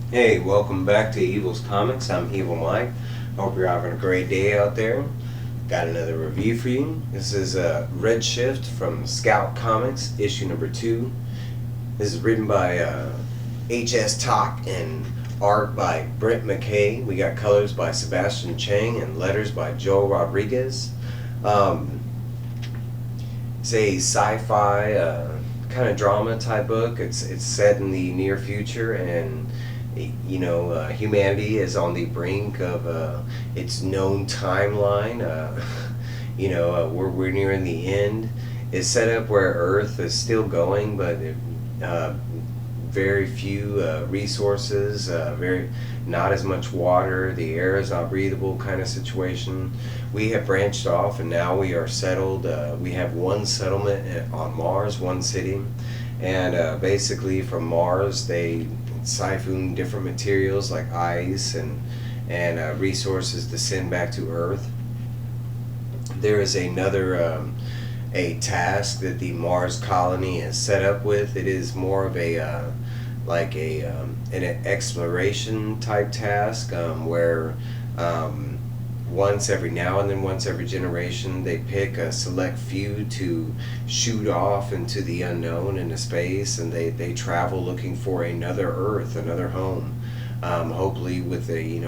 Hey, welcome back to Evil's Comics. I'm Evil Mike. Hope you're having a great day out there. Got another review for you. This is Redshift from Scout Comics, issue number 2. This is written by H.S. Talk and art by Brent McKee. We got colors by Sebastian Cheng and letters by Joel Rodriguez. Um, it's a sci-fi kind of drama type book. It's set in the near future, and humanity is on the brink of its known timeline. We're nearing the end. It's set up where Earth is still going, but uh, very few resources, very not as much water. The air is not breathable, kind of situation. We have branched off, and now we are settled. We have one settlement on Mars, one city, and basically from Mars they siphon different materials like ice and resources to send back to Earth. There is another a task that the Mars colony is set up with. It is more of a an exploration type task where once every now and then, once every generation, they pick a select few to shoot off into the unknown, into space, and they travel looking for another Earth, another home. Hopefully, with a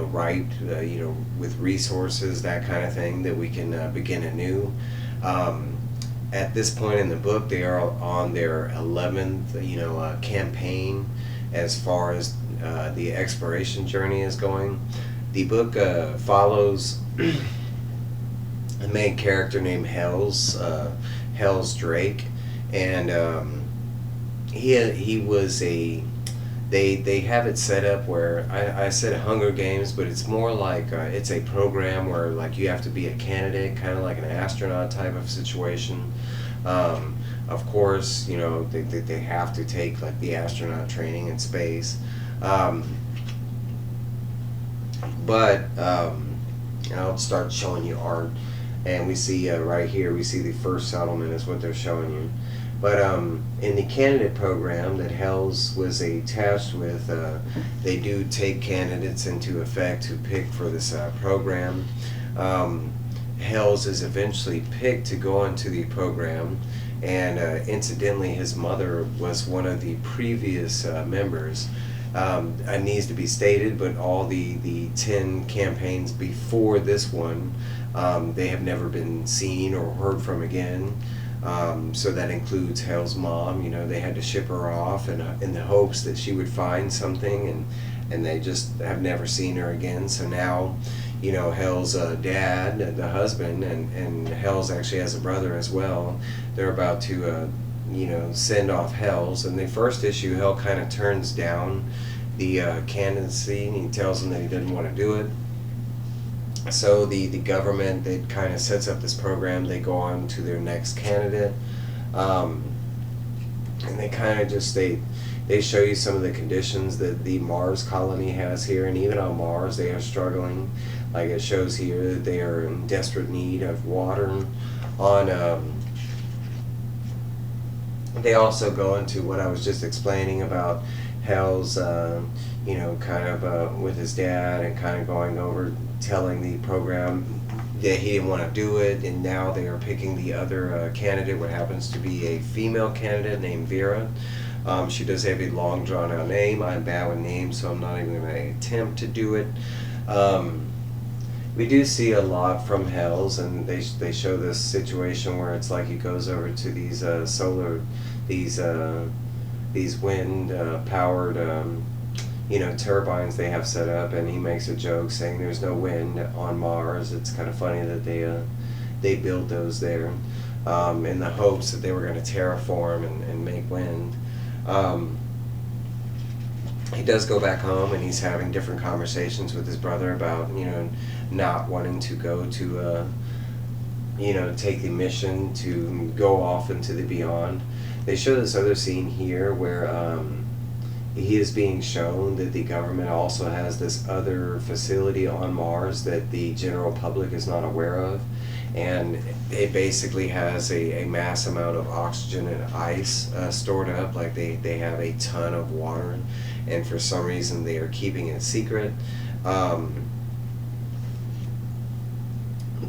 with resources, that kind of thing, that we can begin anew. Um, at this point in the book, they are on their 11th campaign as far as the exploration journey is going. The book follows a main character named Hells Drake, and he was a they have it set up where I said Hunger Games, but it's more like it's a program where like you have to be a candidate, kind of like an astronaut type of situation. Of course, they have to take like the astronaut training in space. But I'll start showing you art, and we see right here, we see the first settlement is what they're showing you. But in the candidate program that Hells was attached with, they do take candidates into effect who pick for this program. Hells is eventually picked to go into the program, and incidentally, his mother was one of the previous members. It needs to be stated, but all the 10 campaigns before this one, they have never been seen or heard from again. So that includes Hell's mom. They had to ship her off in the hopes that she would find something, and they just have never seen her again. So now, Hell's dad, the husband, and Hell's actually has a brother as well. They're about to send off Hells. In the first issue, Hell kind of turns down the candidacy, and he tells them that he doesn't want to do it. So the government that kind of sets up this program, they go on to their next candidate, and they kind of just they show you some of the conditions that the Mars colony has here, and even on Mars they are struggling. Like it shows here that they are in desperate need of water. They also go into what I was just explaining about Hell's, with his dad, and kind of going over telling the program that he didn't want to do it, and now they are picking the other candidate, what happens to be a female candidate named Vera. She does have a long drawn out name. I'm bad with names, so I'm not even going to attempt to do it. We do see a lot from Hells, and they show this situation where it's like he goes over to these these wind powered turbines they have set up, and he makes a joke saying there's no wind on Mars. It's kind of funny that they built those there in the hopes that they were going to terraform and make wind. He does go back home, and he's having different conversations with his brother about not wanting to go to take the mission to go off into the beyond. They show this other scene here where he is being shown that the government also has this other facility on Mars that the general public is not aware of, and it basically has a mass amount of oxygen and ice stored up. Like they have a ton of water, and for some reason they are keeping it secret.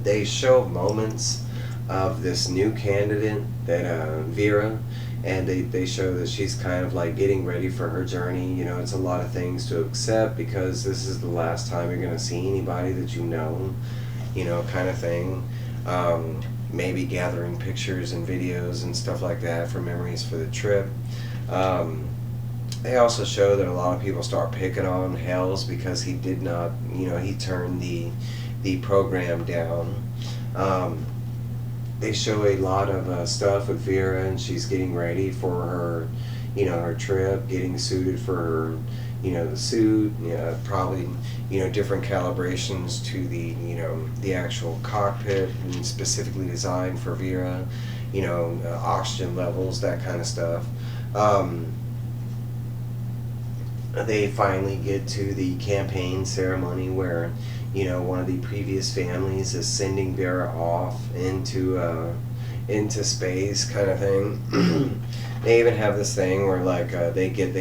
They show moments of this new candidate, that Vera, and they show that she's kind of like getting ready for her journey. You know, it's a lot of things to accept because this is the last time you're going to see anybody that you know, kind of thing. Maybe gathering pictures and videos and stuff like that for memories for the trip. They also show that a lot of people start picking on Hells because he did not, you know, he turned the program down. They show a lot of stuff with Vera, and she's getting ready for her, you know, her trip, getting suited for her, you know, the suit, probably, you know, different calibrations to the, you know, the actual cockpit, and specifically designed for Vera, you know, oxygen levels, that kind of stuff. They finally get to the campaign ceremony where, you know, one of the previous families is sending Vera off into space, kind of thing. They even have this thing where like they give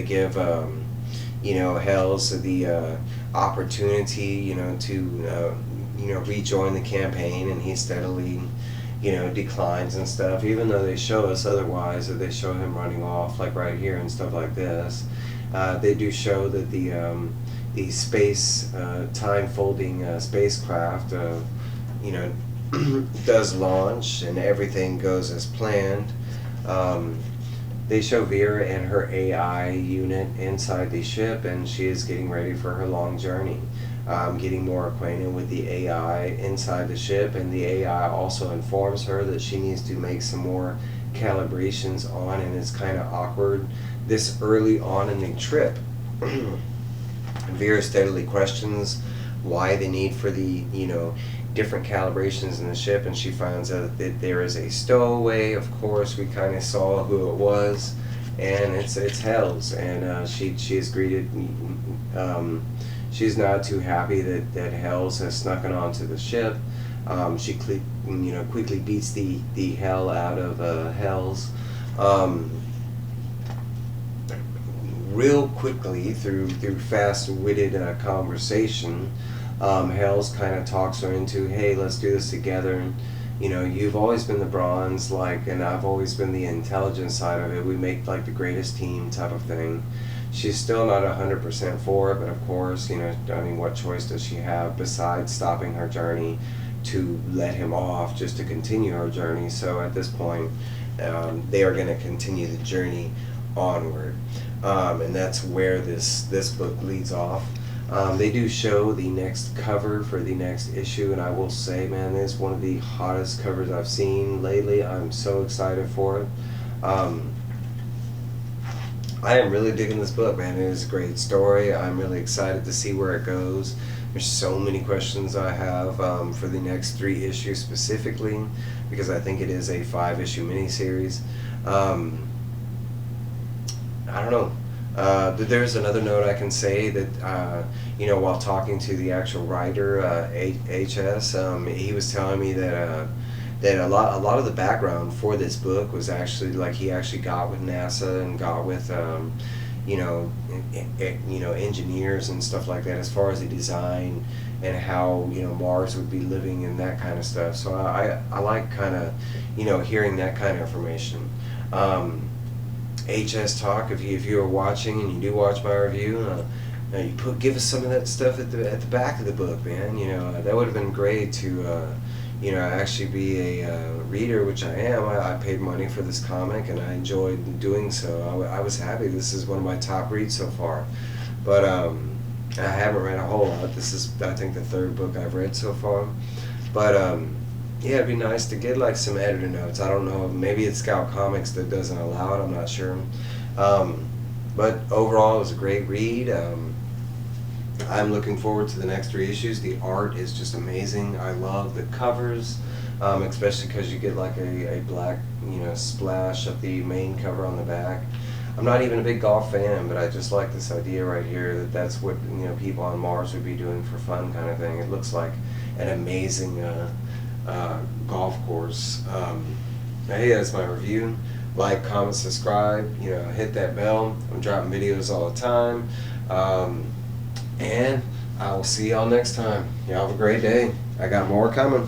you know, Hells the opportunity, you know, to you know, rejoin the campaign, and he steadily, you know, declines and stuff, even though they show us otherwise, that they show him running off like right here and stuff like this. They do show that the space time folding spacecraft, you know, does launch and everything goes as planned. They show Vera and her AI unit inside the ship, and she is getting ready for her long journey. Getting more acquainted with the AI inside the ship, and the AI also informs her that she needs to make some more calibrations on, and it's kind of awkward this early on in the trip. Vera steadily questions why the need for the, you know, different calibrations in the ship, and she finds out that there is a stowaway. Of course, we kind of saw who it was, and it's Hells, and she is greeted. She's not too happy that Hells has snuck onto the ship. She quickly beats the hell out of Hells. Real quickly through fast-witted conversation, Hells kind of talks her into, hey, let's do this together. You know, you've always been the bronze, like, and I've always been the intelligence side of it. We make like the greatest team type of thing. She's still not 100% for it, but of course, you know, I mean, what choice does she have besides stopping her journey to let him off just to continue her journey? So at this point, they are going to continue the journey onward. And that's where this book leads off. They do show the next cover for the next issue, and I will say, man, it's one of the hottest covers I've seen lately. I'm so excited for it. I am really digging this book, man. It is a great story. I'm really excited to see where it goes. There's so many questions I have for the next 3 issues specifically, because I think it is a 5-issue miniseries. I don't know. There's another note I can say that, you know, while talking to the actual writer, HS, he was telling me that a lot of the background for this book was actually, like, he actually got with NASA and got with, you know, engineers and stuff like that, as far as the design and how, you know, Mars would be living and that kind of stuff. So I like kind of, you know, hearing that kind of information. HS Talk, if you are watching and you do watch my review, give us some of that stuff at the back of the book, man. You know, that would have been great to, you know, actually be a reader, which I am. I paid money for this comic, and I enjoyed doing so. I was happy. This is one of my top reads so far, but I haven't read a whole lot. This is, I think, the 3rd book I've read so far, but yeah, it'd be nice to get like some editor notes. I don't know, maybe it's Scout Comics that doesn't allow it, I'm not sure. But overall, it was a great read. I'm looking forward to the next 3 issues. The art is just amazing. I love the covers, especially because you get like a black, you know, splash of the main cover on the back. I'm not even a big golf fan, but I just like this idea right here that that's what, you know, people on Mars would be doing for fun, kind of thing. It looks like an amazing golf course. Hey, that's my review. Like, comment, subscribe. Hit that bell. I'm dropping videos all the time. And I will see y'all next time. Y'all have a great day. I got more coming.